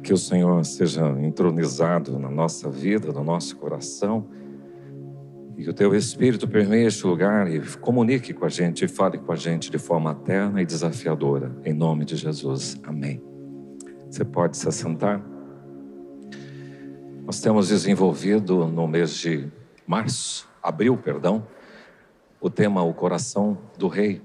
Que o Senhor seja entronizado na nossa vida, no nosso coração, e que o Teu Espírito permeie este lugar e comunique com a gente, e fale com a gente de forma terna e desafiadora, em nome de Jesus, amém. Você pode se assentar. Nós temos desenvolvido no mês de abril, o tema O Coração do Rei.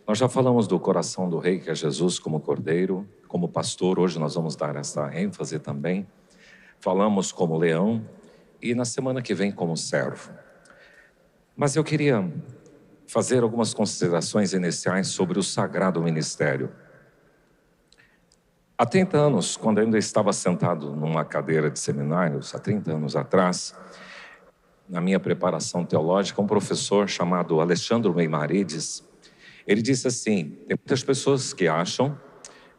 Nós já falamos do coração do Rei, que é Jesus como Cordeiro, como pastor. Hoje nós vamos dar essa ênfase também. Falamos como leão e na semana que vem como servo. Mas eu queria fazer algumas considerações iniciais sobre o sagrado ministério. Há 30 anos, quando eu ainda estava sentado numa cadeira de seminários, há 30 anos atrás, na minha preparação teológica, um professor chamado Alexandre Meimarides, ele disse assim: tem muitas pessoas que acham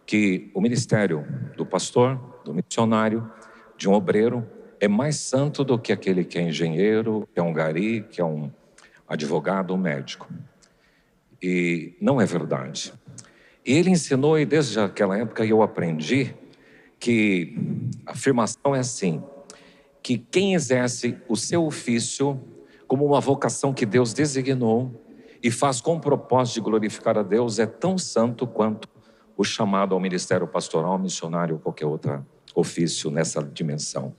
que o ministério do pastor, do missionário, de um obreiro, é mais santo do que aquele que é engenheiro, que é um gari, que é um advogado, um médico. E não é verdade. E ele ensinou, e desde aquela época eu aprendi, que a afirmação é assim, que quem exerce o seu ofício como uma vocação que Deus designou e faz com o propósito de glorificar a Deus é tão santo quanto o chamado ao ministério pastoral, missionário ou qualquer outro ofício nessa dimensão.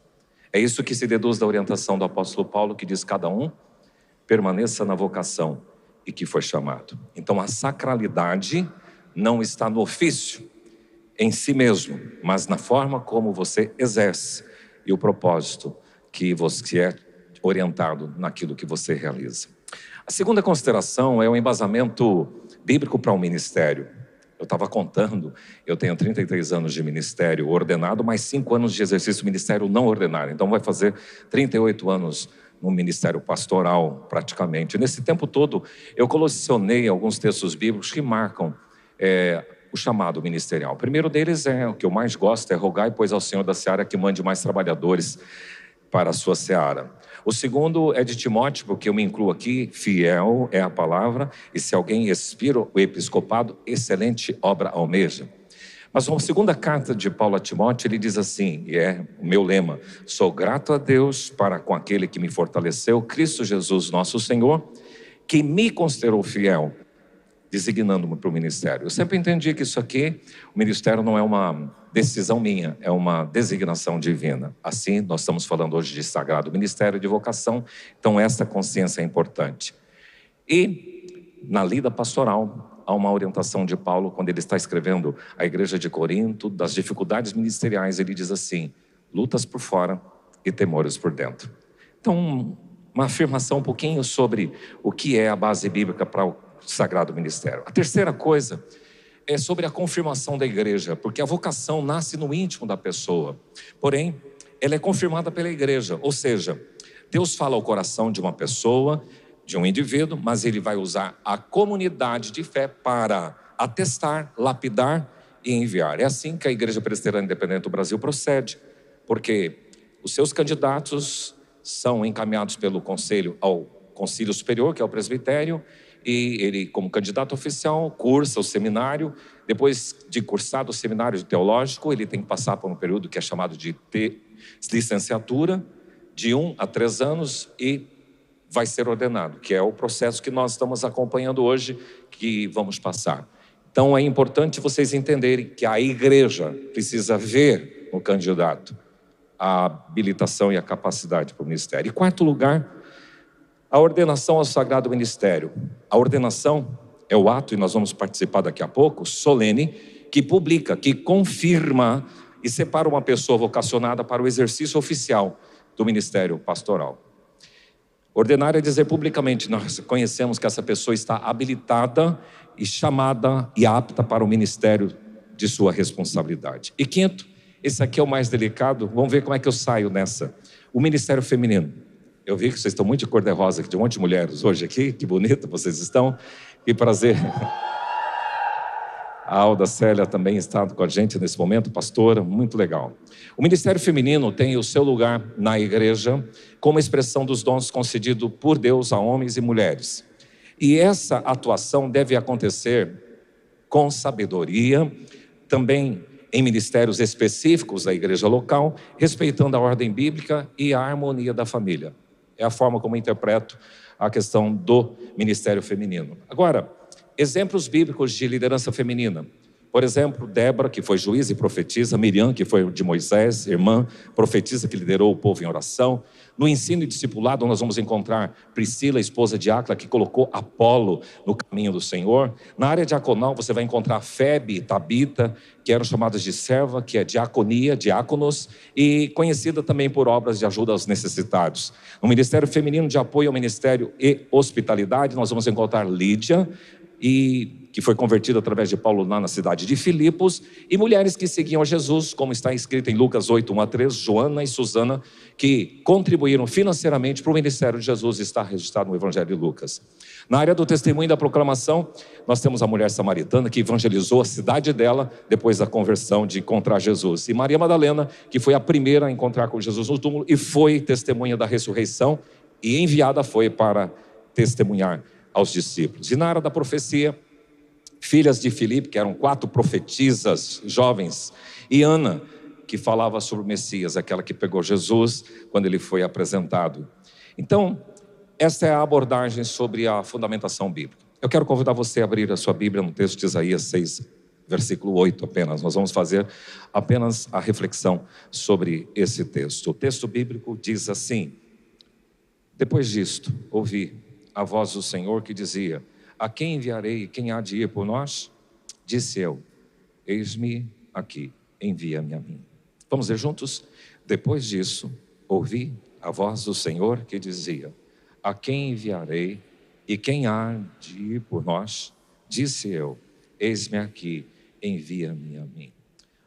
É isso que se deduz da orientação do apóstolo Paulo, que diz: cada um permaneça na vocação e que foi chamado. Então a sacralidade não está no ofício em si mesmo, mas na forma como você exerce e o propósito que você é orientado naquilo que você realiza. A segunda consideração é o embasamento bíblico para o ministério. Eu estava contando, eu tenho 33 anos de ministério ordenado, mais 5 anos de exercício ministério não ordenado. Então vai fazer 38 anos no ministério pastoral, praticamente. Nesse tempo todo, eu colecionei alguns textos bíblicos que marcam o chamado ministerial. O primeiro deles o que eu mais gosto, é rogai, pois, ao Senhor da seara que mande mais trabalhadores para a sua seara. O segundo é de Timóteo, porque eu me incluo aqui, fiel é a palavra, e se alguém expira o episcopado, excelente obra almeja. Mas na segunda carta de Paulo a Timóteo, ele diz assim, e é o meu lema: sou grato a Deus para com aquele que me fortaleceu, Cristo Jesus nosso Senhor, que me considerou fiel, designando-me para o ministério. Eu sempre entendi que isso aqui, o ministério não é uma decisão minha, é uma designação divina. Assim, nós estamos falando hoje de sagrado ministério, de vocação, então essa consciência é importante. E na lida pastoral, há uma orientação de Paulo, quando ele está escrevendo à igreja de Corinto, das dificuldades ministeriais, ele diz assim: lutas por fora e temores por dentro. Então, uma afirmação um pouquinho sobre o que é a base bíblica para o sagrado ministério. A terceira coisa é sobre a confirmação da igreja, porque a vocação nasce no íntimo da pessoa, porém ela é confirmada pela igreja, ou seja, Deus fala ao coração de uma pessoa, de um indivíduo, mas ele vai usar a comunidade de fé para atestar, lapidar e enviar. É assim que a Igreja Presbiteriana Independente do Brasil procede, porque os seus candidatos são encaminhados pelo conselho ao Concílio Superior, que é o presbitério, e ele, como candidato oficial, cursa o seminário. Depois de cursado o seminário teológico, ele tem que passar por um período que é chamado de licenciatura, de 1 a 3 anos, e vai ser ordenado, que é o processo que nós estamos acompanhando hoje, que vamos passar. Então é importante vocês entenderem que a igreja precisa ver no candidato a habilitação e a capacidade para o ministério. Em quarto lugar, a ordenação ao sagrado ministério. A ordenação é o ato, e nós vamos participar daqui a pouco, solene, que publica, que confirma e separa uma pessoa vocacionada para o exercício oficial do ministério pastoral. Ordenar é dizer publicamente: nós conhecemos que essa pessoa está habilitada e chamada e apta para o ministério de sua responsabilidade. E quinto, esse aqui é o mais delicado, vamos ver como é que eu saio nessa. O ministério feminino. Eu vi que vocês estão muito de cor-de-rosa, de um monte de mulheres hoje aqui, que bonito vocês estão, que prazer. A Alda Célia também está com a gente nesse momento, pastora, muito legal. O ministério feminino tem o seu lugar na igreja como expressão dos dons concedidos por Deus a homens e mulheres. E essa atuação deve acontecer com sabedoria, também em ministérios específicos da igreja local, respeitando a ordem bíblica e a harmonia da família. É a forma como eu interpreto a questão do ministério feminino. Agora, exemplos bíblicos de liderança feminina. Por exemplo, Débora, que foi juíza e profetisa, Miriam, que foi de Moisés, irmã, profetisa que liderou o povo em oração. No ensino e discipulado, nós vamos encontrar Priscila, esposa de Áquila, que colocou Apolo no caminho do Senhor. Na área diaconal, você vai encontrar Febe e Tabita, que eram chamadas de serva, que é diaconia, diáconos, e conhecida também por obras de ajuda aos necessitados. No ministério feminino de apoio ao ministério e hospitalidade, nós vamos encontrar Lídia, que foi convertida através de Paulo lá na cidade de Filipos, e mulheres que seguiam a Jesus, como está escrito em Lucas 8, 1-3, Joana e Susana, que contribuíram financeiramente para o ministério de Jesus, está registrado no Evangelho de Lucas. Na área do testemunho e da proclamação, nós temos a mulher samaritana que evangelizou a cidade dela depois da conversão, de encontrar Jesus. E Maria Madalena, que foi a primeira a encontrar com Jesus no túmulo e foi testemunha da ressurreição e enviada foi para testemunhar aos discípulos. E na área da profecia, filhas de Filipe, que eram 4 profetisas jovens, e Ana, que falava sobre o Messias, aquela que pegou Jesus quando ele foi apresentado. Então, esta é a abordagem sobre a fundamentação bíblica. Eu quero convidar você a abrir a sua Bíblia no texto de Isaías 6, versículo 8 apenas. Nós vamos fazer apenas a reflexão sobre esse texto. O texto bíblico diz assim: depois disto, ouvi a voz do Senhor que dizia: a quem enviarei e quem há de ir por nós? Disse eu: eis-me aqui, envia-me a mim. Vamos ler juntos? Depois disso, ouvi a voz do Senhor que dizia: a quem enviarei e quem há de ir por nós? Disse eu: eis-me aqui, envia-me a mim.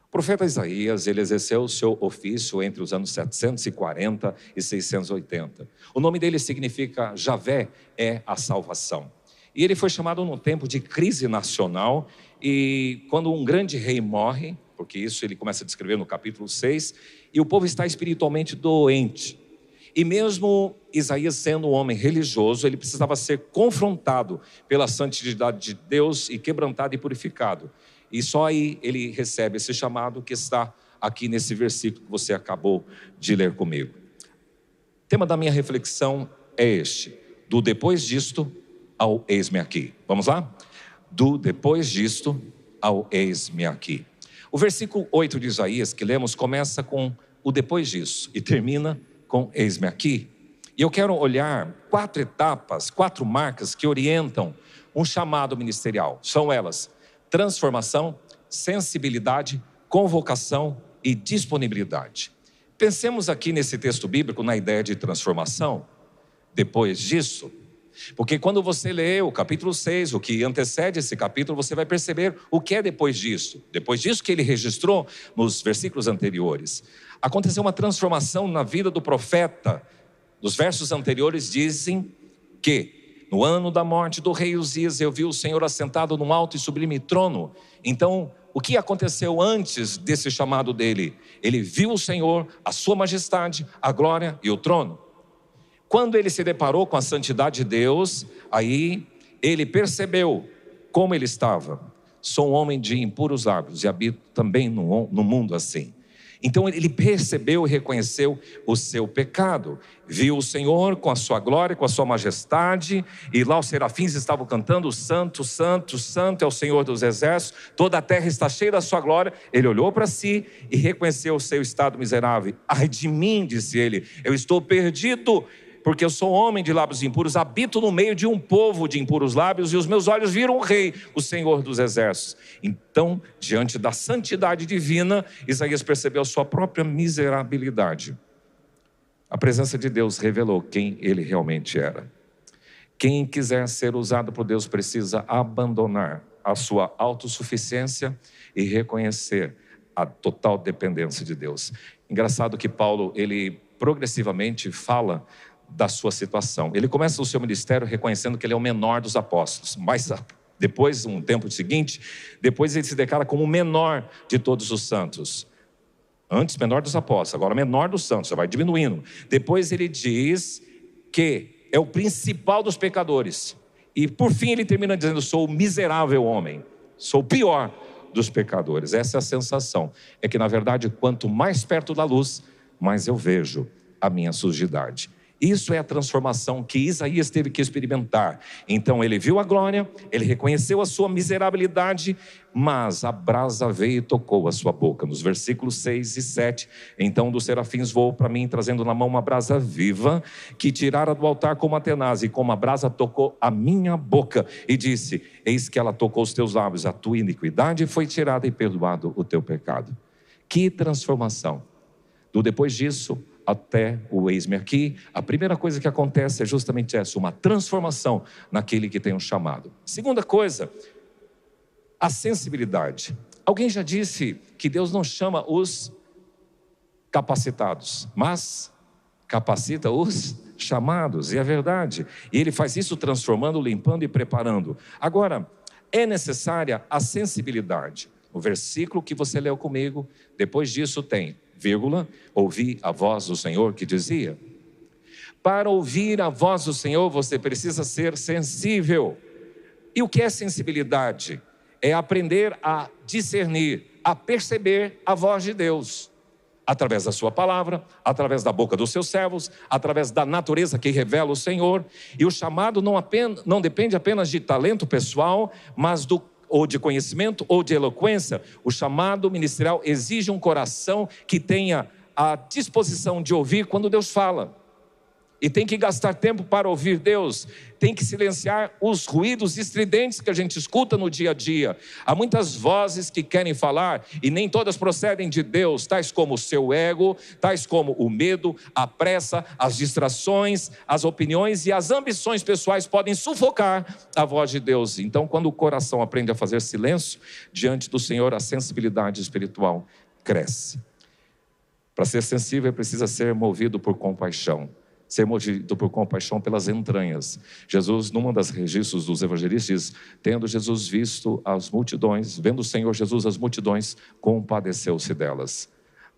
O profeta Isaías, ele exerceu o seu ofício entre os anos 740 e 680. O nome dele significa Javé é a salvação. E ele foi chamado num tempo de crise nacional, e quando um grande rei morre, porque isso ele começa a descrever no capítulo 6, e o povo está espiritualmente doente. E mesmo Isaías sendo um homem religioso, ele precisava ser confrontado pela santidade de Deus e quebrantado e purificado. E só aí ele recebe esse chamado que está aqui nesse versículo que você acabou de ler comigo. O tema da minha reflexão é este: do depois disto ao eis-me aqui. Vamos lá? Do depois disto ao eis-me aqui. O versículo 8 de Isaías que lemos começa com o depois disso e termina com eis-me aqui. E eu quero olhar 4 etapas, 4 marcas que orientam um chamado ministerial. São elas: transformação, sensibilidade, convocação e disponibilidade. Pensemos aqui nesse texto bíblico na ideia de transformação. Depois disso, porque quando você lê o capítulo 6, o que antecede esse capítulo, você vai perceber o que é depois disso. Depois disso que ele registrou nos versículos anteriores. Aconteceu uma transformação na vida do profeta. Os versos anteriores dizem que no ano da morte do rei Uzias, eu vi o Senhor assentado num alto e sublime trono. Então, o que aconteceu antes desse chamado dele? Ele viu o Senhor, a sua majestade, a glória e o trono. Quando ele se deparou com a santidade de Deus, aí ele percebeu como ele estava. Sou um homem de impuros lábios e habito também no mundo assim. Então ele percebeu e reconheceu o seu pecado. Viu o Senhor com a sua glória, com a sua majestade, e lá os serafins estavam cantando: santo, santo, santo é o Senhor dos exércitos, toda a terra está cheia da sua glória. Ele olhou para si e reconheceu o seu estado miserável. Ai de mim, disse ele, eu estou perdido, porque eu sou homem de lábios impuros, habito no meio de um povo de impuros lábios, e os meus olhos viram o rei, o Senhor dos exércitos. Então, diante da santidade divina, Isaías percebeu a sua própria miserabilidade. A presença de Deus revelou quem ele realmente era. Quem quiser ser usado por Deus precisa abandonar a sua autossuficiência e reconhecer a total dependência de Deus. Engraçado que Paulo, ele progressivamente fala da sua situação. Ele começa o seu ministério reconhecendo que ele é o menor dos apóstolos, mas depois, um tempo seguinte, depois ele se declara como o menor de todos os santos. Antes menor dos apóstolos, agora menor dos santos, já vai diminuindo. Depois ele diz que é o principal dos pecadores. E por fim ele termina dizendo: sou o miserável homem, sou o pior, dos pecadores. Essa é a sensação. É que, na verdade, quanto mais perto da luz, mais eu vejo a minha sujidade. Isso é a transformação que Isaías teve que experimentar. Então ele viu a glória, ele reconheceu a sua miserabilidade, mas a brasa veio e tocou a sua boca. Nos versículos 6 e 7, então dos serafins voou para mim, trazendo na mão uma brasa viva, que tirara do altar como a tenaz, e como a brasa tocou a minha boca, e disse: eis que ela tocou os teus lábios, a tua iniquidade foi tirada e perdoado o teu pecado. Que transformação! Do depois disso até o eis-me aqui, a primeira coisa que acontece é justamente essa, uma transformação naquele que tem um chamado. Segunda coisa, a sensibilidade. Alguém já disse que Deus não chama os capacitados, mas capacita os chamados, e é verdade. E ele faz isso transformando, limpando e preparando. Agora, é necessária a sensibilidade. O versículo que você leu comigo, depois disso tem vírgula, ouvi a voz do Senhor que dizia. Para ouvir a voz do Senhor, você precisa ser sensível. E o que é sensibilidade? É aprender a discernir, a perceber a voz de Deus. Através da sua palavra, através da boca dos seus servos, através da natureza que revela o Senhor. E o chamado não depende apenas de talento pessoal, mas ou de conhecimento, ou de eloquência. O chamado ministerial exige um coração que tenha a disposição de ouvir quando Deus fala. E tem que gastar tempo para ouvir Deus. Tem que silenciar os ruídos estridentes que a gente escuta no dia a dia. Há muitas vozes que querem falar e nem todas procedem de Deus, tais como o seu ego, tais como o medo, a pressa, as distrações, as opiniões e as ambições pessoais podem sufocar a voz de Deus. Então, quando o coração aprende a fazer silêncio diante do Senhor, a sensibilidade espiritual cresce. Para ser sensível, precisa ser movido por compaixão. Ser movido por compaixão pelas entranhas. Jesus, num dos registros dos evangelistas, diz: tendo Jesus visto as multidões, vendo o Senhor Jesus as multidões, compadeceu-se delas.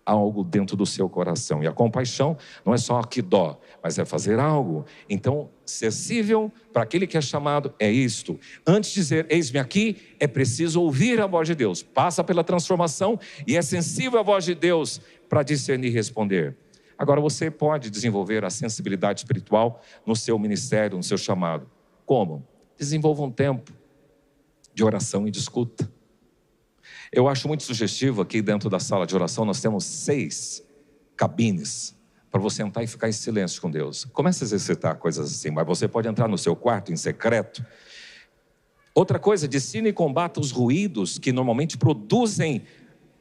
Há algo dentro do seu coração. E a compaixão não é só que dó, mas é fazer algo. Então, sensível para aquele que é chamado é isto. Antes de dizer, eis-me aqui, é preciso ouvir a voz de Deus. Passa pela transformação e é sensível à voz de Deus para discernir e responder. Agora, você pode desenvolver a sensibilidade espiritual no seu ministério, no seu chamado. Como? Desenvolva um tempo de oração e de escuta. Eu acho muito sugestivo, aqui dentro da sala de oração, nós temos 6 cabines para você entrar e ficar em silêncio com Deus. Comece a exercitar coisas assim, mas você pode entrar no seu quarto em secreto. Outra coisa, discerne e combata os ruídos que normalmente produzem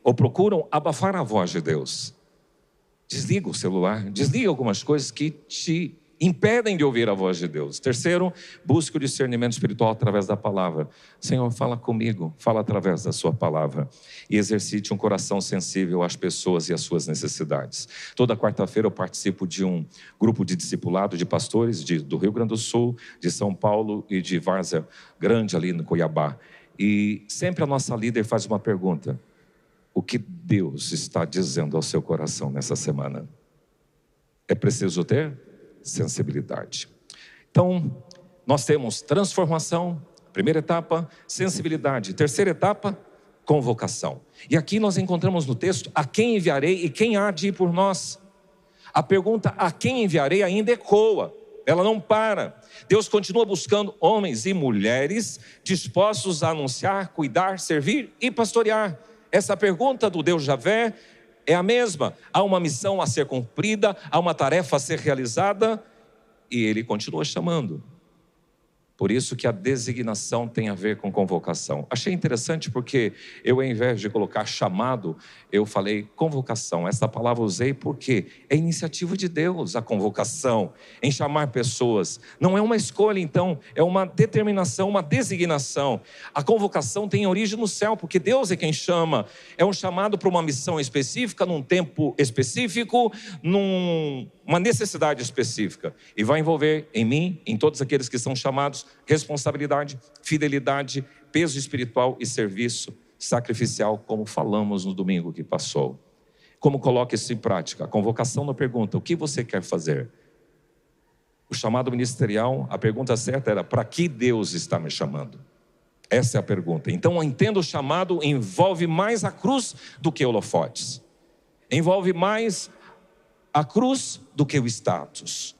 ou procuram abafar a voz de Deus. Desliga o celular, desliga algumas coisas que te impedem de ouvir a voz de Deus. Terceiro, busque o discernimento espiritual através da palavra. Senhor, fala comigo, fala através da sua palavra. E exercite um coração sensível às pessoas e às suas necessidades. Toda quarta-feira eu participo de um grupo de discipulado de pastores do Rio Grande do Sul, de São Paulo e de Várzea Grande ali no Cuiabá. E sempre a nossa líder faz uma pergunta: o que Deus está dizendo ao seu coração nessa semana? É preciso ter sensibilidade. Então, nós temos transformação, primeira etapa, sensibilidade. Terceira etapa, convocação. E aqui nós encontramos no texto: a quem enviarei e quem há de ir por nós? A pergunta a quem enviarei ainda ecoa, ela não para. Deus continua buscando homens e mulheres dispostos a anunciar, cuidar, servir e pastorear. Essa pergunta do Deus Javé é a mesma. Há uma missão a ser cumprida, há uma tarefa a ser realizada, e Ele continua chamando. Por isso que a designação tem a ver com convocação. Achei interessante porque eu, ao invés de colocar chamado, eu falei convocação. Essa palavra usei porque é iniciativa de Deus a convocação, em chamar pessoas. Não é uma escolha, então, é uma determinação, uma designação. A convocação tem origem no céu, porque Deus é quem chama. É um chamado para uma missão específica, num tempo específico, uma necessidade específica. E vai envolver em mim, em todos aqueles que são chamados, responsabilidade, fidelidade, peso espiritual e serviço sacrificial, como falamos no domingo que passou. Como coloca isso em prática? A convocação não pergunta: o que você quer fazer? O chamado ministerial, a pergunta certa era: para que Deus está me chamando? Essa é a pergunta. Então, eu entendo o chamado envolve mais a cruz do que holofotes. Envolve mais a cruz do que o status.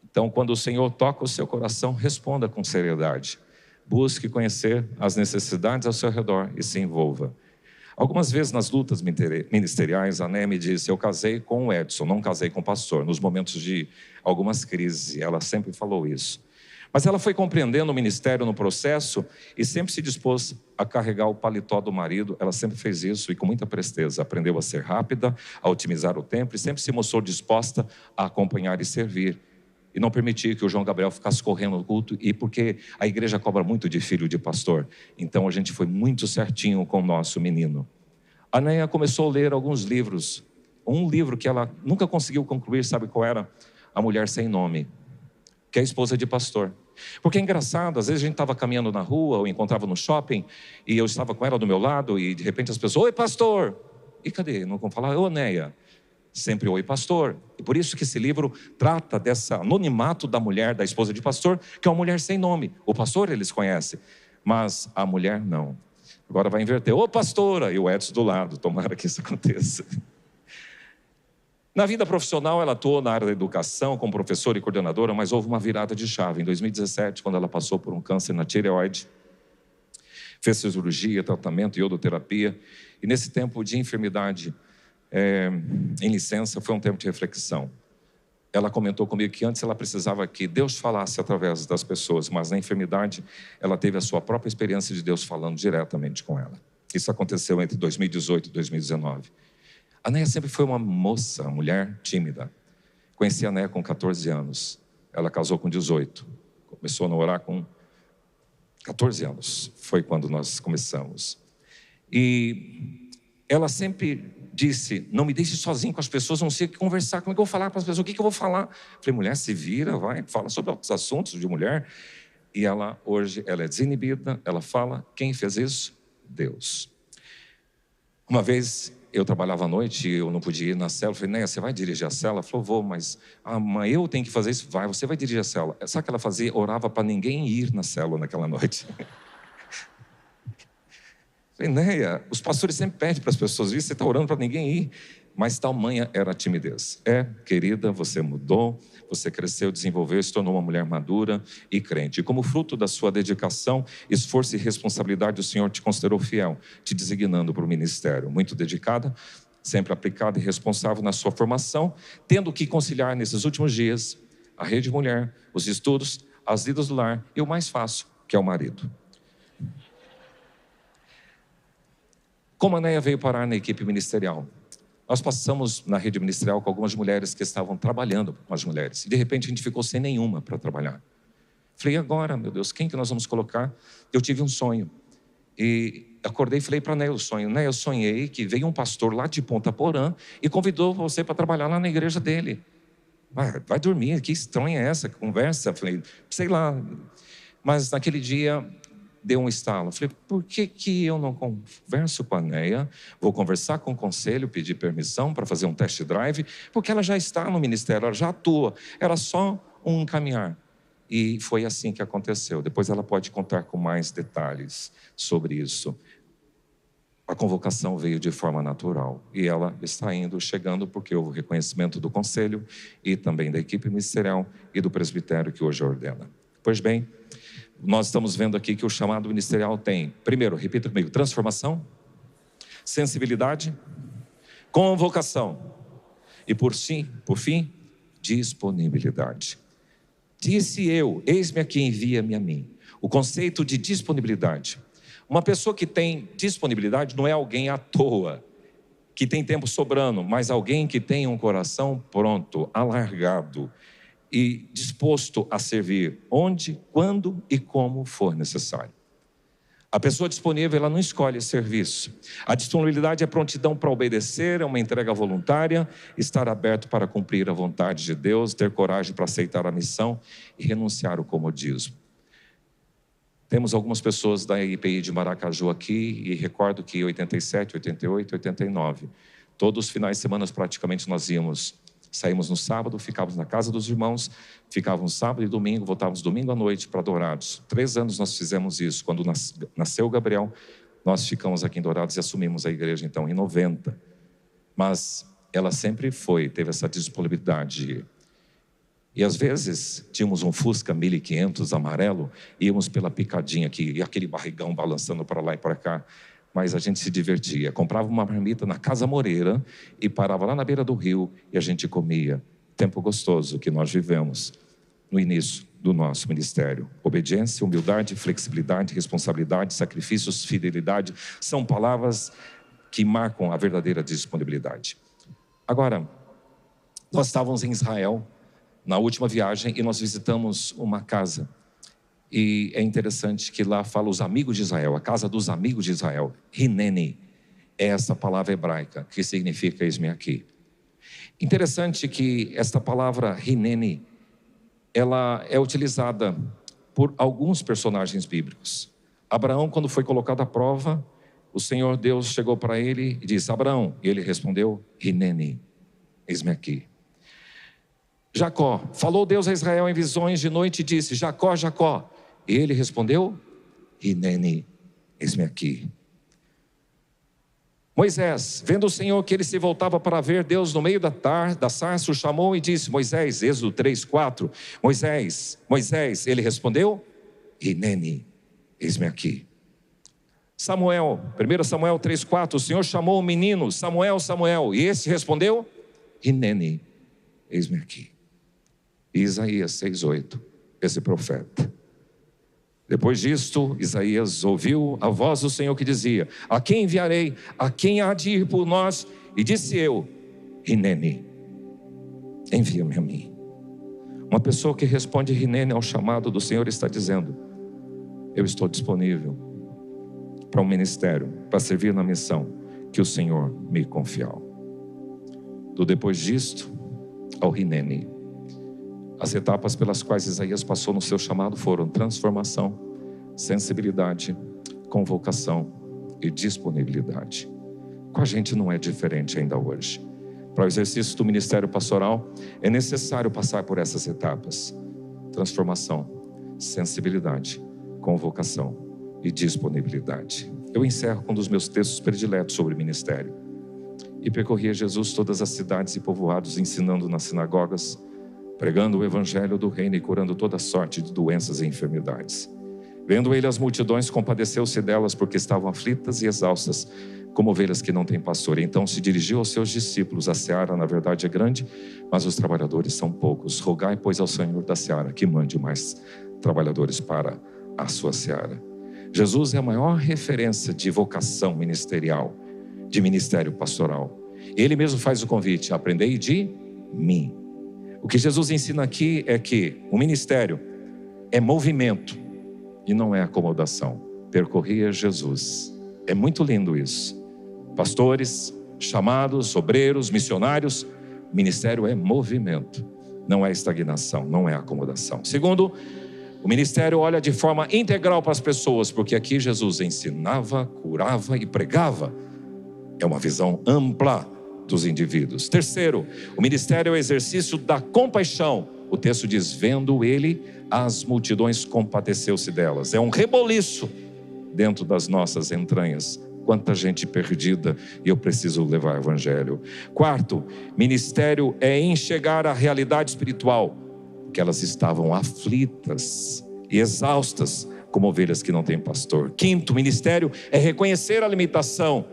Então, quando o Senhor toca o seu coração, responda com seriedade. Busque conhecer as necessidades ao seu redor e se envolva. Algumas vezes nas lutas ministeriais, a Néia me disse, eu casei com o Edson, não casei com o pastor. Nos momentos de algumas crises, ela sempre falou isso. Mas ela foi compreendendo o ministério no processo e sempre se dispôs a carregar o paletó do marido. Ela sempre fez isso e com muita presteza. Aprendeu a ser rápida, a otimizar o tempo e sempre se mostrou disposta a acompanhar e servir. E não permitir que o João Gabriel ficasse correndo no culto, e porque a igreja cobra muito de filho de pastor. Então a gente foi muito certinho com o nosso menino. A Néia começou a ler alguns livros. Um livro que ela nunca conseguiu concluir, sabe qual era? A Mulher Sem Nome, que é a esposa de pastor. Porque é engraçado, às vezes a gente estava caminhando na rua, ou encontrava no shopping, e eu estava com ela do meu lado, e de repente as pessoas, oi pastor! E cadê? Não vão falar, ô Néia. Sempre oi pastor. E por isso que esse livro trata desse anonimato da mulher, da esposa de pastor, que é uma mulher sem nome. O pastor eles conhecem, mas a mulher não. Agora vai inverter, ô pastora, e o Edson do lado, tomara que isso aconteça. Na vida profissional ela atuou na área da educação como professora e coordenadora, mas houve uma virada de chave em 2017, quando ela passou por um câncer na tireoide. Fez cirurgia, tratamento, iodoterapia, e nesse tempo de enfermidade em licença, foi um tempo de reflexão. Ela comentou comigo que antes ela precisava que Deus falasse através das pessoas, mas na enfermidade ela teve a sua própria experiência de Deus falando diretamente com ela. Isso aconteceu entre 2018 e 2019. A Néia sempre foi uma moça, uma mulher tímida. Conheci a Néia com 14 anos. Ela casou com 18. Começou a namorar com 14 anos. Foi quando nós começamos. E ela sempre disse, não me deixe sozinho com as pessoas, não sei o que conversar, como é que eu vou falar para as pessoas, o que eu vou falar? Falei, mulher, se vira, vai, fala sobre os assuntos de mulher. E ela, hoje, ela é desinibida, ela fala, quem fez isso? Deus. Uma vez, eu trabalhava à noite e eu não podia ir na célula, falei, Néia, você vai dirigir a célula? Ela falou, vou, mas eu tenho que fazer isso? Vai, você vai dirigir a célula. Sabe o que ela fazia? Orava para ninguém ir na célula naquela noite. Falei, Néia, os pastores sempre pedem para as pessoas vir, você está orando para ninguém ir. Mas tamanha era a timidez. Querida, você mudou, você cresceu, desenvolveu, se tornou uma mulher madura e crente. E como fruto da sua dedicação, esforço e responsabilidade, o Senhor te considerou fiel, te designando para o ministério. Muito dedicada, sempre aplicada e responsável na sua formação, tendo que conciliar nesses últimos dias a rede mulher, os estudos, as lidas do lar e o mais fácil, que é o marido. Como a Néia veio parar na equipe ministerial? Nós passamos na rede ministerial com algumas mulheres que estavam trabalhando com as mulheres. E de repente a gente ficou sem nenhuma para trabalhar. Falei, agora, meu Deus, quem que nós vamos colocar? Eu tive um sonho. E acordei e falei para a Néia o sonho. Néia, eu sonhei que veio um pastor lá de Ponta Porã e convidou você para trabalhar lá na igreja dele. Vai dormir, que estranha é essa conversa? Falei, sei lá. Mas naquele dia deu um estalo. Falei, por que eu não converso com a Néia? Vou conversar com o conselho, pedir permissão para fazer um test drive, porque ela já está no ministério, ela já atua. Era só um caminhar. E foi assim que aconteceu. Depois ela pode contar com mais detalhes sobre isso. A convocação veio de forma natural. E ela está chegando, porque houve reconhecimento do conselho e também da equipe ministerial e do presbitério que hoje ordena. Pois bem, nós estamos vendo aqui que o chamado ministerial tem, primeiro, repita comigo, transformação, sensibilidade, convocação e por fim, disponibilidade. Disse eu, eis-me aqui, envia-me a mim. O conceito de disponibilidade. Uma pessoa que tem disponibilidade não é alguém à toa, que tem tempo sobrando, mas alguém que tem um coração pronto, alargado, e disposto a servir onde, quando e como for necessário. A pessoa disponível, ela não escolhe serviço. A disponibilidade é prontidão para obedecer, é uma entrega voluntária, estar aberto para cumprir a vontade de Deus, ter coragem para aceitar a missão e renunciar ao comodismo. Temos algumas pessoas da IPI de Maracaju aqui, e recordo que em 87, 88, 89, todos os finais de semana praticamente nós íamos Saímos no sábado, ficávamos na casa dos irmãos, ficávamos sábado e domingo, voltávamos domingo à noite para Dourados. 3 anos nós fizemos isso. Quando nasceu o Gabriel, nós ficamos aqui em Dourados e assumimos a igreja então em 90. Mas ela sempre teve essa disponibilidade de ir. E às vezes tínhamos um Fusca 1500 amarelo, íamos pela picadinha aqui, e aquele barrigão balançando para lá e para cá. Mas a gente se divertia, comprava uma marmita na Casa Moreira e parava lá na beira do rio e a gente comia. Tempo gostoso que nós vivemos no início do nosso ministério. Obediência, humildade, flexibilidade, responsabilidade, sacrifícios, fidelidade, são palavras que marcam a verdadeira disponibilidade. Agora, nós estávamos em Israel na última viagem e nós visitamos uma casa. E é interessante que lá fala os amigos de Israel, a casa dos amigos de Israel. Hineni é essa palavra hebraica que significa eis-me aqui. Interessante que esta palavra Hineni, ela é utilizada por alguns personagens bíblicos. Abraão, quando foi colocado à prova, o Senhor Deus chegou para ele e disse: Abraão, e ele respondeu: Hineni, eis-me aqui. Jacó, falou Deus a Israel em visões de noite e disse: Jacó, Jacó. E ele respondeu: Hineni, eis-me aqui. Moisés, vendo o Senhor que ele se voltava para ver Deus no meio da sarça, o chamou e disse: Moisés, Êxodo 3:4, Moisés, Moisés. Ele respondeu: Hineni, eis-me aqui. Samuel, 1 Samuel 3:4, o Senhor chamou o menino: Samuel, Samuel. E esse respondeu: Hineni, eis-me aqui. E Isaías 6:8, esse profeta. Depois disto, Isaías ouviu a voz do Senhor que dizia: a quem enviarei? A quem há de ir por nós? E disse eu: Hineni, envia-me a mim. Uma pessoa que responde Hineni ao chamado do Senhor está dizendo: eu estou disponível para um ministério, para servir na missão que o Senhor me confiou. Do depois disto ao Hineni. As etapas pelas quais Isaías passou no seu chamado foram transformação, sensibilidade, convocação e disponibilidade. Com a gente não é diferente ainda hoje. Para o exercício do ministério pastoral, é necessário passar por essas etapas: transformação, sensibilidade, convocação e disponibilidade. Eu encerro com um dos meus textos prediletos sobre ministério. E percorria Jesus todas as cidades e povoados, ensinando nas sinagogas, pregando o evangelho do reino e curando toda sorte de doenças e enfermidades. Vendo ele as multidões, compadeceu-se delas, porque estavam aflitas e exaustas, como ovelhas que não têm pastor. Então se dirigiu aos seus discípulos: a seara na verdade é grande, mas os trabalhadores são poucos. Rogai, pois, ao Senhor da seara que mande mais trabalhadores para a sua seara. Jesus é a maior referência de vocação ministerial, de ministério pastoral. Ele mesmo faz o convite: aprendei de mim. O que Jesus ensina aqui é que o ministério é movimento e não é acomodação. Percorria Jesus. É muito lindo isso. Pastores, chamados, obreiros, missionários, ministério é movimento, não é estagnação, não é acomodação. Segundo, o ministério olha de forma integral para as pessoas, porque aqui Jesus ensinava, curava e pregava. É uma visão ampla dos indivíduos. Terceiro, o ministério é o exercício da compaixão. O texto diz: vendo ele as multidões, compadeceu-se delas. É um reboliço dentro das nossas entranhas. Quanta gente perdida, e eu preciso levar o evangelho. Quarto, ministério é enxergar a realidade espiritual, que elas estavam aflitas e exaustas, como ovelhas que não têm pastor. Quinto, ministério é reconhecer a limitação.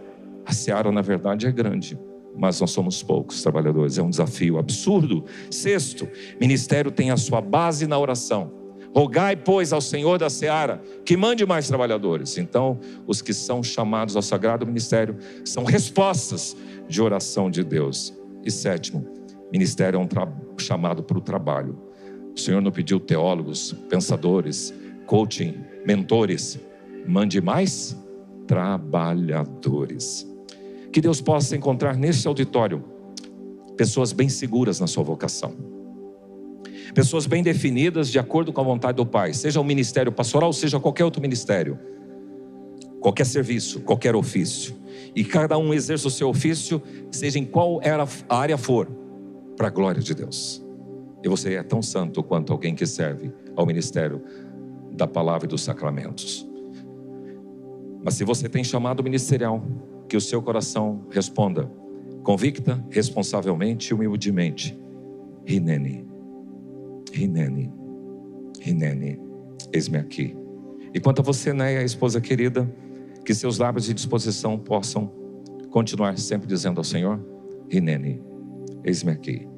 A seara na verdade é grande, mas nós somos poucos trabalhadores, é um desafio absurdo. Sexto, ministério tem a sua base na oração. Rogai, pois, ao Senhor da seara que mande mais trabalhadores. Então, os que são chamados ao sagrado ministério são respostas de oração de Deus. E sétimo, ministério é um chamado para o trabalho. O Senhor não pediu teólogos, pensadores, coaching, mentores. Mande mais trabalhadores. Que Deus possa encontrar neste auditório pessoas bem seguras na sua vocação, pessoas bem definidas de acordo com a vontade do Pai, seja o ministério pastoral, seja qualquer outro ministério, qualquer serviço, qualquer ofício, e cada um exerça o seu ofício, seja em qual a área for, para a glória de Deus. E você é tão santo quanto alguém que serve ao ministério da palavra e dos sacramentos. Mas se você tem chamado ministerial, que o seu coração responda convicta, responsavelmente e humildemente: Hineni, Hineni, Hineni, eis-me aqui. E quanto a você, Néia, esposa querida, que seus lábios de disposição possam continuar sempre dizendo ao Senhor: Hineni, eis-me aqui.